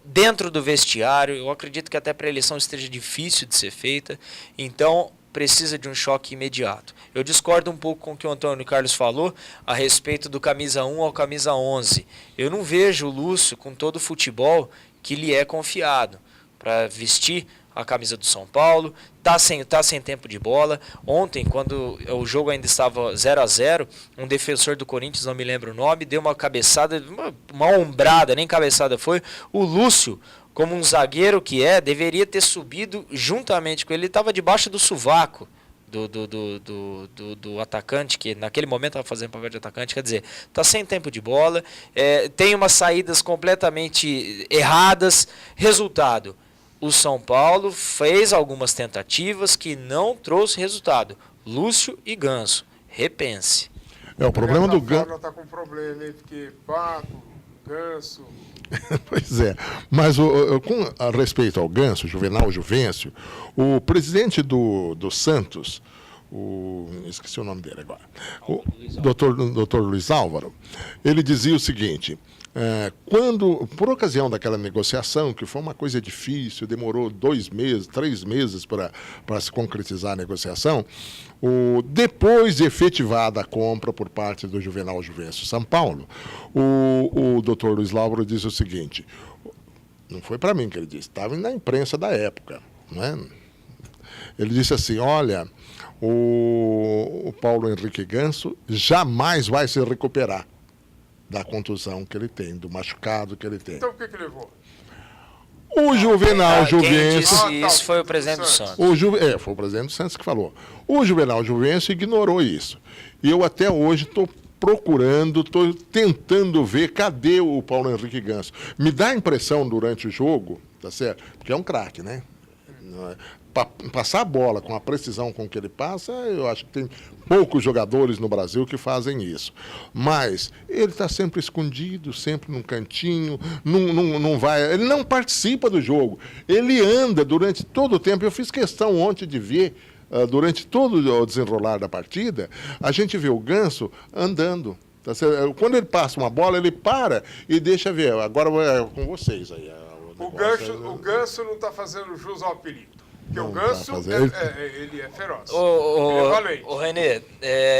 dentro do vestiário. Eu acredito que até para a eleição esteja difícil de ser feita, então precisa de um choque imediato. Eu discordo um pouco com o que o Antônio Carlos falou a respeito do camisa 1 ao camisa 11. Eu não vejo o Lúcio com todo o futebol que lhe é confiado para vestir a camisa do São Paulo, tá sem tempo de bola. Ontem, quando o jogo ainda estava 0-0, um defensor do Corinthians, não me lembro o nome, deu uma cabeçada, uma ombrada, nem cabeçada foi. O Lúcio, como um zagueiro que deveria ter subido juntamente com ele. Ele estava debaixo do sovaco do atacante, que naquele momento estava fazendo papel de atacante. Quer dizer, está sem tempo de bola, tem umas saídas completamente erradas. Resultado, o São Paulo fez algumas tentativas que não trouxe resultado. Lúcio e Ganso, repense. O problema do Ganso... está com problema, hein? Porque Paco, Ganso... Pois é, mas com a respeito ao Ganso, Juvenal Juvencio, o presidente do Santos, esqueci o nome dele agora, o doutor Luiz Álvaro, ele dizia o seguinte: quando, por ocasião daquela negociação, que foi uma coisa difícil, demorou 2 meses, 3 meses para se concretizar a negociação, depois de efetivada a compra por parte do Juvenal Juvencio São Paulo, o doutor Luiz Álvaro disse o seguinte, não foi para mim que ele disse, estava na imprensa da época, né? Ele disse assim: olha, o Paulo Henrique Ganso jamais vai se recuperar da contusão que ele tem, do machucado que ele tem. Então o que levou? O Juvenal Juvencio... Quem disse isso foi o presidente do Santos. Foi o presidente do Santos que falou. O Juvenal Juvencio ignorou isso. E eu até hoje estou procurando, estou tentando ver cadê o Paulo Henrique Ganso. Me dá a impressão durante o jogo, tá certo? Porque é um craque, né? Passar a bola com a precisão com que ele passa, eu acho que tem poucos jogadores no Brasil que fazem isso. Mas ele está sempre escondido, sempre num cantinho, não vai, ele não participa do jogo. Ele anda durante todo o tempo. Eu fiz questão ontem de ver, durante todo o desenrolar da partida, a gente vê o Ganso andando. Tá certo? Quando ele passa uma bola, ele para e deixa ver. Agora é com vocês aí. O Ganso não está fazendo jus ao apelido. Porque o Ganso, ele é feroz. Ele é valente. Renê,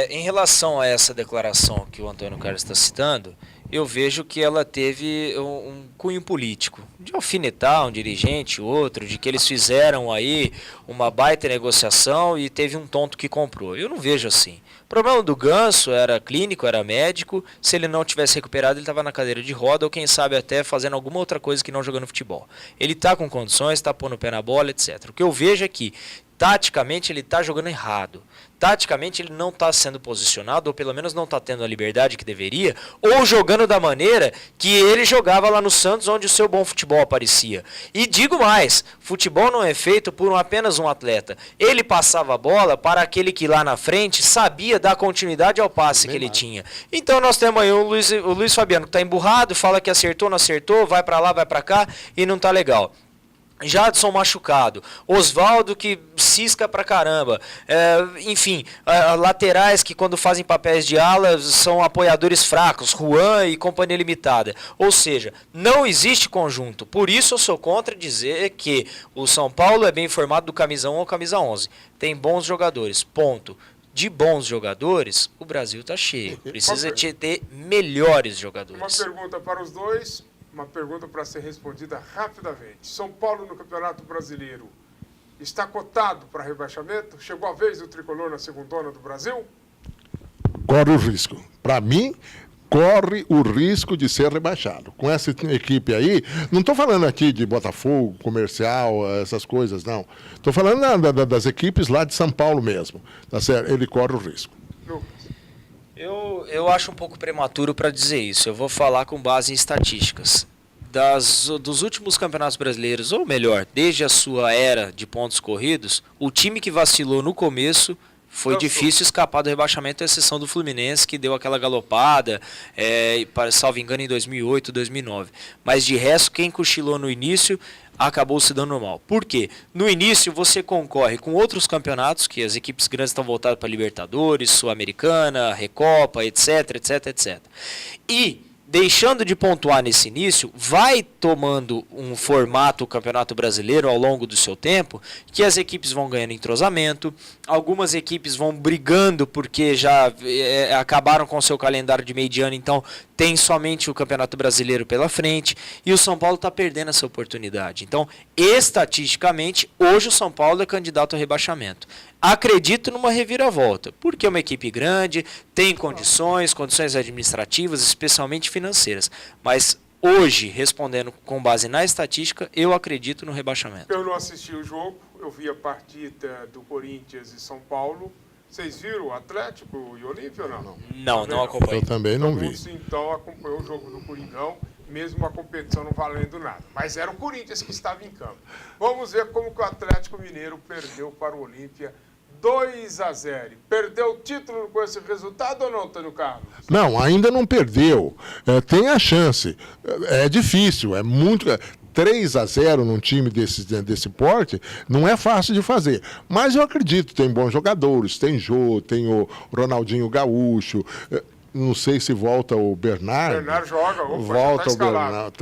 em relação a essa declaração que o Antônio Carlos está citando, eu vejo que ela teve um cunho político, de alfinetar um dirigente, outro, de que eles fizeram aí uma baita negociação e teve um tonto que comprou. Eu não vejo assim. O problema do Ganso era clínico, era médico. Se ele não tivesse recuperado, ele estava na cadeira de roda ou, quem sabe, até fazendo alguma outra coisa que não jogando futebol. Ele está com condições, está pondo o pé na bola, etc. O que eu vejo é que, taticamente, ele está jogando errado. Taticamente, ele não está sendo posicionado, ou pelo menos não está tendo a liberdade que deveria, ou jogando da maneira que ele jogava lá no Santos, onde o seu bom futebol aparecia. E digo mais, futebol não é feito por apenas um atleta. Ele passava a bola para aquele que lá na frente sabia dar continuidade ao passe que ele tinha. Então nós temos aí o Luiz Fabiano, que está emburrado, fala que acertou, não acertou, vai para lá, vai para cá, e não está legal. Jadson machucado, Osvaldo que cisca pra caramba, enfim, laterais que quando fazem papéis de ala são apoiadores fracos, Juan e companhia limitada. Ou seja, não existe conjunto. Por isso eu sou contra dizer que o São Paulo é bem formado do camisa 1 ou camisa 11. Tem bons jogadores, ponto. De bons jogadores, o Brasil tá cheio. Precisa ter melhores jogadores. Uma pergunta para os dois. Uma pergunta para ser respondida rapidamente. São Paulo no Campeonato Brasileiro está cotado para rebaixamento? Chegou a vez do tricolor na segundona do Brasil? Corre o risco. Para mim, corre o risco de ser rebaixado. Com essa equipe aí, não estou falando aqui de Botafogo, Comercial, essas coisas, não. Estou falando das equipes lá de São Paulo mesmo. Tá certo? Ele corre o risco. Eu acho um pouco prematuro para dizer isso. Eu vou falar com base em estatísticas. Dos últimos campeonatos brasileiros, ou melhor, desde a sua era de pontos corridos, o time que vacilou no começo foi difícil escapar do rebaixamento, à exceção do Fluminense, que deu aquela galopada, salvo engano, em 2008, 2009. Mas de resto, quem cochilou no início acabou se dando mal. Por quê? No início você concorre com outros campeonatos, que as equipes grandes estão voltadas para Libertadores, Sul-Americana, Recopa, etc, etc, etc. E deixando de pontuar nesse início, vai tomando um formato o Campeonato Brasileiro ao longo do seu tempo, que as equipes vão ganhando entrosamento, algumas equipes vão brigando porque já acabaram com o seu calendário de meio de ano, então tem somente o Campeonato Brasileiro pela frente, e o São Paulo está perdendo essa oportunidade. Então, estatisticamente, hoje o São Paulo é candidato a rebaixamento. Acredito numa reviravolta, porque é uma equipe grande, tem condições administrativas, especialmente financeiras. Mas hoje, respondendo com base na estatística, eu acredito no rebaixamento. Eu não assisti o jogo, eu vi a partida do Corinthians e São Paulo. Vocês viram o Atlético e Olímpia ou não? Não acompanhei. Eu também não vi. Então acompanhou o jogo do Coringão, mesmo a competição não valendo nada. Mas era o Corinthians que estava em campo. Vamos ver como que o Atlético Mineiro perdeu para o Olímpia 2-0. Perdeu o título com esse resultado ou não, Antônio Carlos? Não, ainda não perdeu. Tem a chance. É difícil, é muito... 3-0 num time desse porte não é fácil de fazer. Mas eu acredito, tem bons jogadores, tem Jô, tem o Ronaldinho Gaúcho, não sei se volta o Bernardo. Bernardo joga, volta o Bernardo.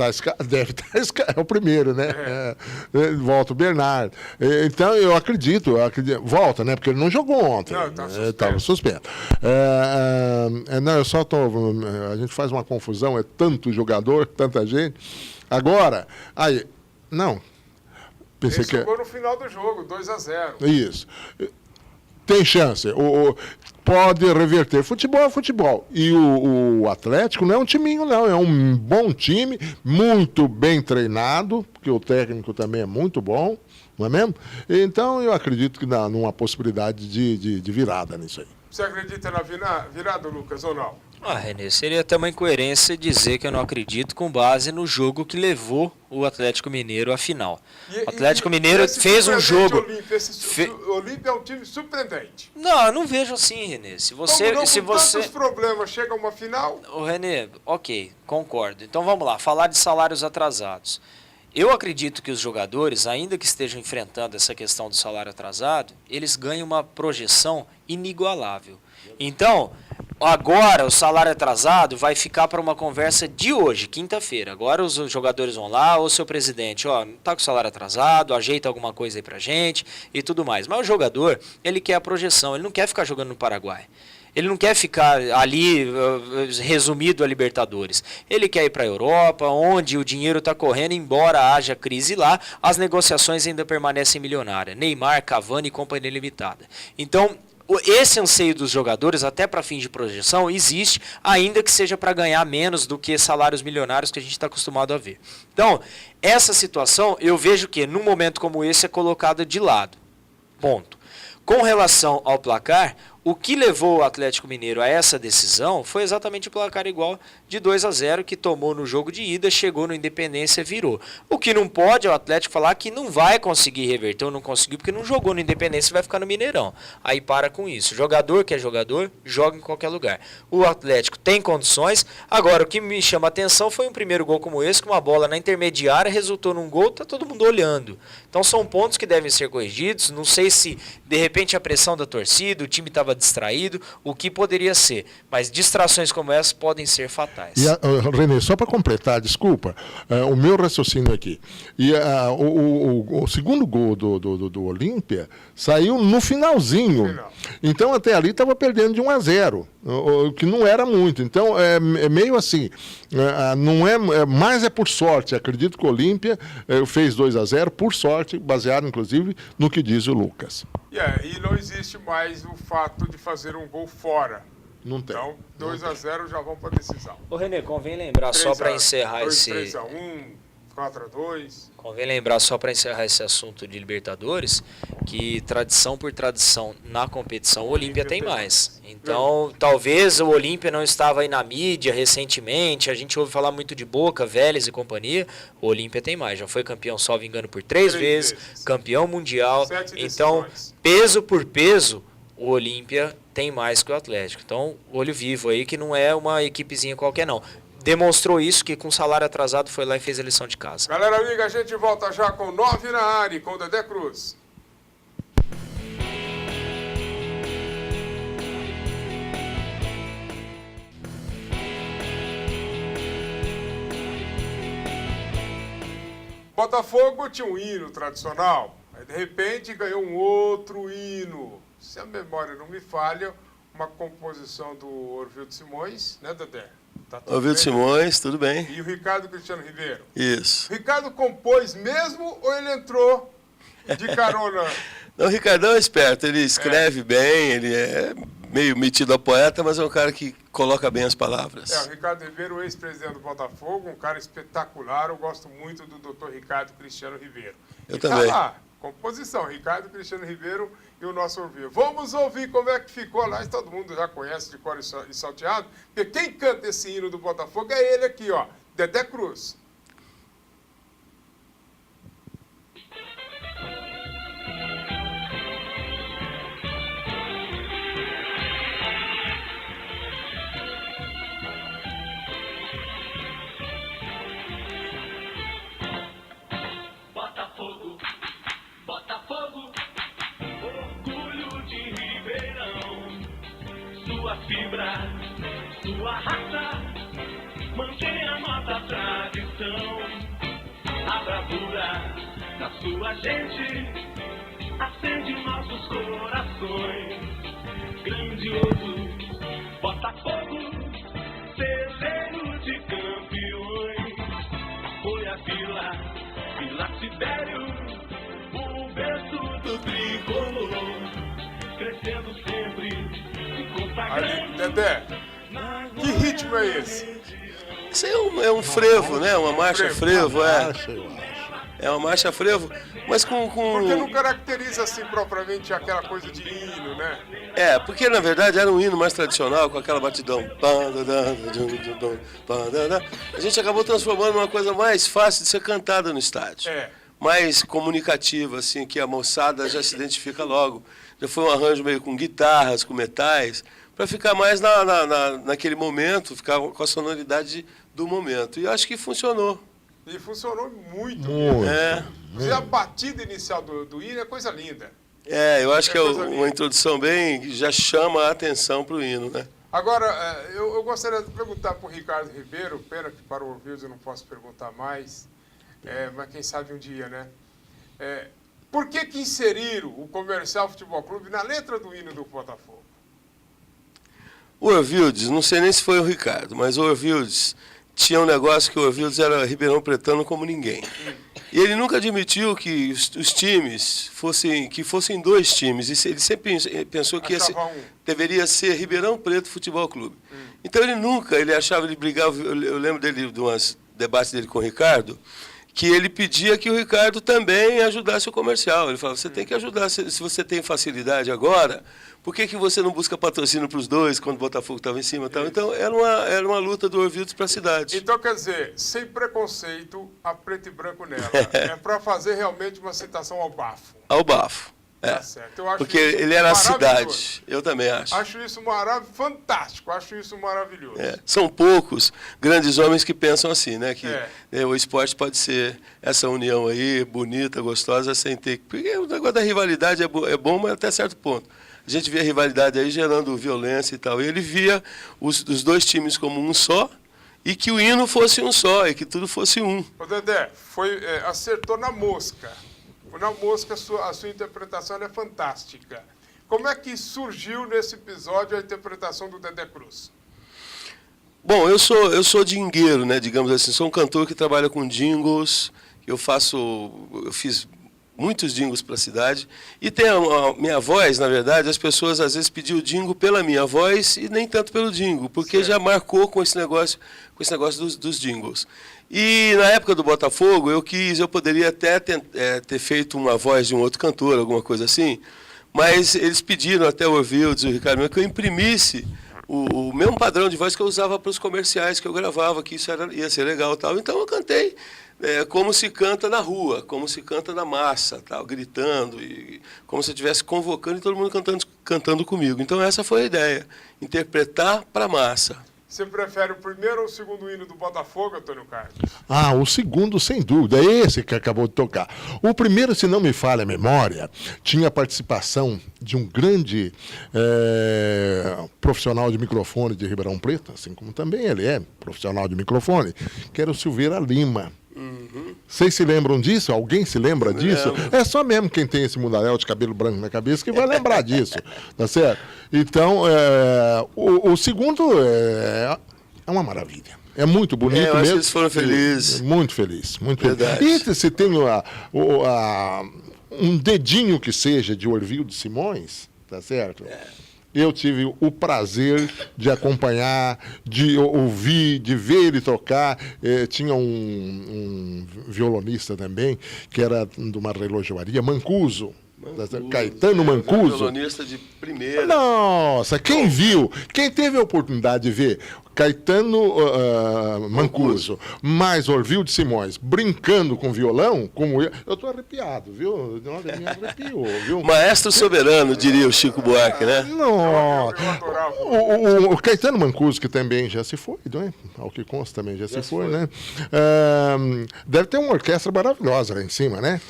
Deve estar, é o primeiro, né? Volta o Bernardo. Então eu acredito, volta, né? Porque ele não jogou ontem. Não, estava suspenso. Não, eu só tô. A gente faz uma confusão, é tanto jogador, tanta gente. Agora, aí, não. Pensei ele jogou no final do jogo, 2-0. Isso. Tem chance. Pode reverter. Futebol é futebol. E o Atlético não é um timinho, não. É um bom time, muito bem treinado, porque o técnico também é muito bom, não é mesmo? Então, eu acredito que numa possibilidade de virada nisso aí. Você acredita na virada, Lucas, ou não? Renê, seria até uma incoerência dizer que eu não acredito com base no jogo que levou o Atlético Mineiro à final. O Atlético Mineiro fez um jogo... O Olímpia é um time surpreendente. Não, eu não vejo assim, Renê. Tantos problemas, chega a uma final... Renê, ok, concordo. Então vamos lá, falar de salários atrasados. Eu acredito que os jogadores, ainda que estejam enfrentando essa questão do salário atrasado, eles ganham uma projeção inigualável. Então, agora o salário atrasado vai ficar para uma conversa de hoje, quinta-feira. Agora os jogadores vão lá, ô seu presidente, tá com o salário atrasado, ajeita alguma coisa aí pra gente e tudo mais. Mas o jogador, ele quer a projeção, ele não quer ficar jogando no Paraguai. Ele não quer ficar ali resumido a Libertadores. Ele quer ir para a Europa, onde o dinheiro está correndo, embora haja crise lá, as negociações ainda permanecem milionárias. Neymar, Cavani e companhia limitada. Então, esse anseio dos jogadores, até para fins de projeção, existe, ainda que seja para ganhar menos do que salários milionários que a gente está acostumado a ver. Então, essa situação, eu vejo que, num momento como esse, é colocada de lado. Ponto. Com relação ao placar, o que levou o Atlético Mineiro a essa decisão foi exatamente o placar igual de 2-0 que tomou no jogo de ida, chegou no Independência e virou. O que não pode é o Atlético falar que não vai conseguir reverter ou não conseguiu porque não jogou no Independência e vai ficar no Mineirão. Aí para com isso. Jogador que é jogador, joga em qualquer lugar. O Atlético tem condições. Agora, o que me chama a atenção foi um primeiro gol como esse, que uma bola na intermediária resultou num gol, tá todo mundo olhando. Então são pontos que devem ser corrigidos. Não sei se de repente a pressão da torcida, o time estava distraído, o que poderia ser. Mas distrações como essa podem ser fatais. E, Renê, só para completar, desculpa, o meu raciocínio aqui. E o segundo gol do Olímpia saiu no finalzinho. Então até ali estava perdendo de 1-0, o que não era muito. Então é meio assim, não é, mais é por sorte. Acredito que o Olímpia fez 2-0 por sorte, baseado inclusive no que diz o Lucas. E não existe mais o fato de fazer um gol fora. Não tem. Então, 2-0 já vão para a decisão. Ô Renê, convém lembrar só para encerrar 3-1, 4-2. Convém lembrar só para encerrar esse assunto de Libertadores que tradição por tradição na competição o Olímpia tem mais. Então, talvez o Olímpia não estava aí na mídia recentemente, a gente ouve falar muito de Boca, Vélez e companhia, o Olímpia tem mais. Já foi campeão, salvo engano, por 3 vezes, campeão mundial. 7 então, decisões. peso por peso, o Olímpia tem mais que o Atlético. Então, olho vivo aí que não é uma equipezinha qualquer não. Demonstrou isso, que com salário atrasado foi lá e fez a lição de casa. Galera amiga, a gente volta já com 9 na área, com o Dedé Cruz. Botafogo tinha um hino tradicional, aí de repente ganhou um outro hino. Se a memória não me falha, uma composição do Orvildo Simões, né, Dedé? Tá tudo Orvildo bem? Simões, tudo bem? E o Ricardo Cristiano Ribeiro. Isso. O Ricardo compôs mesmo ou ele entrou de carona? Não, o Ricardão é esperto, ele escreve bem, ele é meio metido a poeta, mas é um cara que coloca bem as palavras. O Ricardo Ribeiro, ex-presidente do Botafogo, um cara espetacular. Eu gosto muito do Dr. Ricardo Cristiano Ribeiro. Eu E também. Tá lá, composição, Ricardo Cristiano Ribeiro e o nosso Orvildo. Vamos ouvir como é que ficou lá. Todo mundo já conhece de cor e salteado, porque quem canta esse hino do Botafogo é ele aqui, ó, Dedé Cruz. Botafogo, Botafogo, orgulho de Ribeirão. Sua fibra, sua raça, mantém a nossa tradição. A bravura da sua gente acende nossos corações. Grandioso Botafogo, celeiro de campeões. Foi a Vila Tibério, o berço do tricolor, crescendo sempre, se Ali, consagrando. Dedé, que ritmo é esse? Isso aí é um frevo, né? Uma marcha frevo, Acho, eu acho. É uma marcha frevo, mas com... Porque não caracteriza assim propriamente aquela coisa de hino, né? Porque na verdade era um hino mais tradicional, com aquela batidão. A gente acabou transformando numa coisa mais fácil de ser cantada no estádio. Mais comunicativa, assim, que a moçada já se identifica logo. Já foi um arranjo meio com guitarras, com metais, para ficar mais naquele momento, ficar com a sonoridade do momento. E acho que funcionou. E funcionou muito. Muito. E a batida inicial do hino é coisa linda. Eu acho que é coisa uma linda. introdução bem que já chama a atenção para o hino, né? Agora, eu gostaria de perguntar para o Ricardo Ribeiro, pena que para o Orvildo eu não posso perguntar mais, mas quem sabe um dia, né? Por que inseriram o Comercial Futebol Clube na letra do hino do Botafogo? O Orvildes, não sei nem se foi o Ricardo, mas o Orvildes tinha um negócio que o Orvildes era ribeirão pretano como ninguém. E ele nunca admitiu que os times fossem dois times. Ele sempre pensou que deveria ser Ribeirão Preto Futebol Clube. Então ele achava, ele brigava, eu lembro dele de umas debates dele com o Ricardo, que ele pedia que o Ricardo também ajudasse o Comercial. Ele falava, você tem que ajudar, se você tem facilidade agora, por que você não busca patrocínio para os dois quando o Botafogo estava em cima? Tal? Então era uma luta do Orvildes para a cidade. Então, quer dizer, sem preconceito, a preto e branco nela. É para fazer realmente uma citação ao bafo. Ao bafo. Tá certo. Eu acho Porque isso ele era a maravilhoso. cidade. Eu também acho. Acho isso fantástico, acho isso maravilhoso. São poucos grandes homens que pensam assim, né? Que o esporte pode ser essa união aí, bonita, gostosa, sem ter... Porque o negócio da rivalidade é bom, mas até certo ponto. A gente vê a rivalidade aí gerando violência e tal. E ele via os dois times como um só e que o hino fosse um só e que tudo fosse um. Ô, Dedé, acertou na mosca. Na mosca, a sua interpretação é fantástica. Como é que surgiu nesse episódio a interpretação do Dedé Cruz? Bom, eu sou dingueiro, né, digamos assim. Sou um cantor que trabalha com jingles. Eu fiz muitos jingles para a cidade. E tem a minha voz, na verdade, as pessoas às vezes pediam jingle pela minha voz e nem tanto pelo jingle, porque já marcou com esse negócio dos jingles. E na época do Botafogo, eu poderia até ter feito uma voz de um outro cantor, alguma coisa assim, mas eles pediram até o Orvildes e o Ricardo que eu imprimisse o mesmo padrão de voz que eu usava para os comerciais que eu gravava, que isso ia ser legal e tal. Então eu cantei como se canta na rua, como se canta na massa, tal, gritando, e como se eu estivesse convocando e todo mundo cantando comigo. Então essa foi a ideia, interpretar para a massa. Você prefere o primeiro ou o segundo hino do Botafogo, Antônio Carlos? O segundo, sem dúvida, é esse que acabou de tocar. O primeiro, se não me falha a memória, tinha a participação de um grande profissional de microfone de Ribeirão Preto, assim como também ele é profissional de microfone, que era o Silveira Lima. Vocês se lembram disso? Alguém se lembra disso? lembro. É só mesmo quem tem esse mundaréu de cabelo branco na cabeça que vai lembrar disso, tá certo? Então, o segundo é uma maravilha. É muito bonito eu acho mesmo. que eles foram felizes. Muito feliz, muito Verdade. feliz. E se tem um dedinho que seja de Orville de Simões, tá certo? Eu tive o prazer de acompanhar, de ouvir, de ver ele tocar. Tinha um violonista também, que era de uma relojoaria, Mancuso. Caetano Mancuso. Violonista de primeira. Nossa, quem viu, quem teve a oportunidade de ver Caetano Mancuso, mais Orville de Simões, brincando com violão, como eu estou arrepiado, viu? Olha, me arrepiou, viu? Maestro soberano, diria o Chico Buarque, né? Nossa. Eu adorava. O Caetano Mancuso, que também já se foi, não é? Ao que consta também já se foi, né? Deve ter uma orquestra maravilhosa lá em cima, né?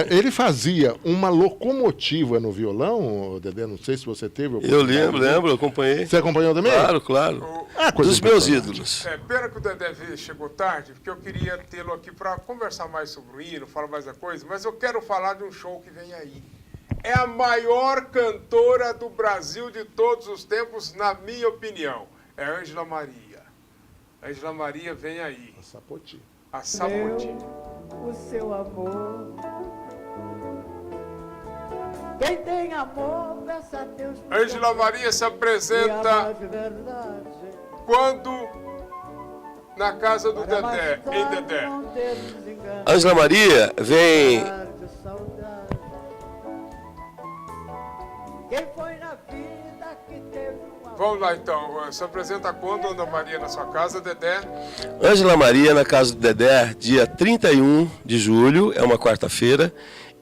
Ele fazia uma locomotiva no violão, Dedé, não sei se você teve. Eu lembro, eu acompanhei. Você acompanhou também? Claro. Coisa Dos meus impressionante. ídolos. Pena que o Dedé chegou tarde, porque eu queria tê-lo aqui para conversar mais sobre o hino, falar mais da coisa, mas eu quero falar de um show que vem aí. É a maior cantora do Brasil de todos os tempos, na minha opinião. É Ângela Maria. Ângela Maria vem aí. Sapoti. A Sapoti. O seu amor. Quem tem amor, peça a Deus. Ângela Maria se apresenta de verdade. quando na casa do Dedé, em Dedé. Ângela Maria vem. Quem foi na vida que teve uma... Vamos lá então, se apresenta quando, Ana Maria, na sua casa, Dedé? Ângela Maria na casa do Dedé, dia 31 de julho, é uma quarta-feira,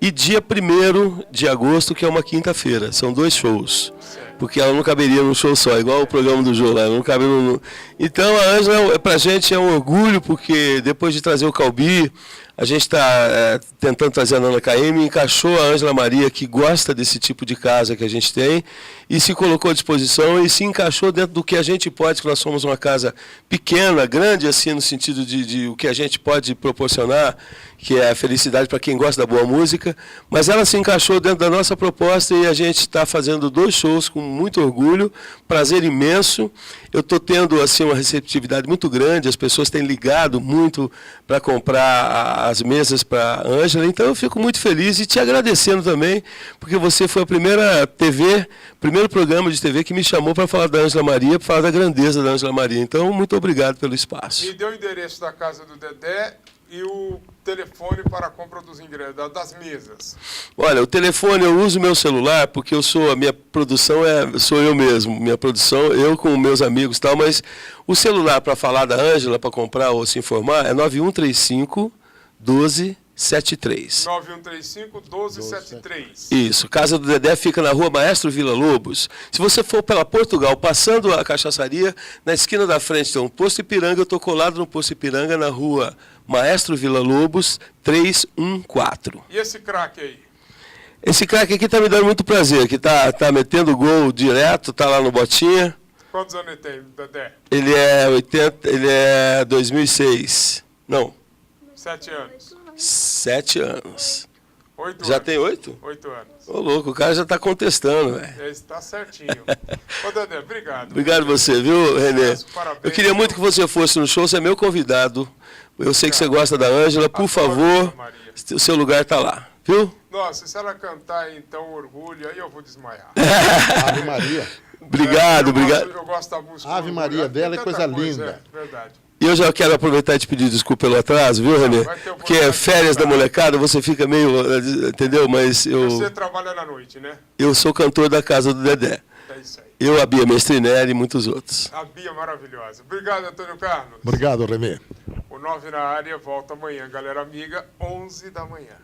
e dia 1º de agosto, que é uma quinta-feira. São 2 shows. Porque ela não caberia num show só, igual o programa do Jô, ela não cabe no... Então a Ângela, pra gente, é um orgulho, porque depois de trazer o Calbi, a gente está tentando trazer a Nana KM, encaixou a Ângela Maria, que gosta desse tipo de casa que a gente tem, e se colocou à disposição e se encaixou dentro do que a gente pode, que nós somos uma casa pequena, grande, assim, no sentido de o que a gente pode proporcionar, que é a felicidade para quem gosta da boa música, mas ela se encaixou dentro da nossa proposta e a gente está fazendo 2 shows com muito orgulho, prazer imenso. Eu estou tendo assim, uma receptividade muito grande, as pessoas têm ligado muito para comprar as mesas para a Ângela, então eu fico muito feliz e te agradecendo também, porque você foi a primeira primeiro programa de TV que me chamou para falar da Ângela Maria, para falar da grandeza da Ângela Maria. Então, muito obrigado pelo espaço. Me deu o endereço da casa do Dedé e o telefone para a compra dos ingressos, das mesas. Olha, o telefone, eu uso meu celular porque a minha produção sou eu mesmo, minha produção, eu com meus amigos e tal, mas o celular para falar da Ângela, para comprar ou se informar, é 9135 1273. 9135-1273. Isso, casa do Dedé fica na rua Maestro Vila Lobos. Se você for pela Portugal, passando a cachaçaria, na esquina da frente tem um posto Ipiranga, eu estou colado no posto Ipiranga, na rua Maestro Vila Lobos, 314. E esse craque aí? Esse craque aqui está me dando muito prazer, que tá metendo gol direto, está lá no Botinha. Quantos anos ele tem, Dedé? Ele é 2006. Não, 7 anos. 7 anos. 8 Já anos. tem 8? 8 anos. Ô, louco, o cara já está contestando, velho. Está certinho. Ô, Dedé, obrigado. Obrigado você, viu, Renê? Parabéns. Eu queria muito que você fosse no show, você é meu convidado. Eu sei que você gosta da Ângela, por Adoro favor, Ângela Maria. o seu lugar está lá, viu? Nossa, se ela cantar então Orgulho, aí eu vou desmaiar. Ave Maria. Obrigado, obrigado. Eu gosto da música. Ave Orgulho. Maria Tem dela é tanta coisa linda. Verdade. E eu já quero aproveitar e te pedir desculpa pelo atraso, viu, Renê? vai ter Porque oportunidade férias de da cantar. molecada, você fica meio, entendeu? Mas Você trabalha na noite, né? eu sou cantor da casa do Dedé. É isso aí. Eu, a Bia Mestrinelli e muitos outros. A Bia maravilhosa. Obrigado, Antônio Carlos. Obrigado, Renê. O 9 na área volta amanhã, galera amiga, 11 da manhã.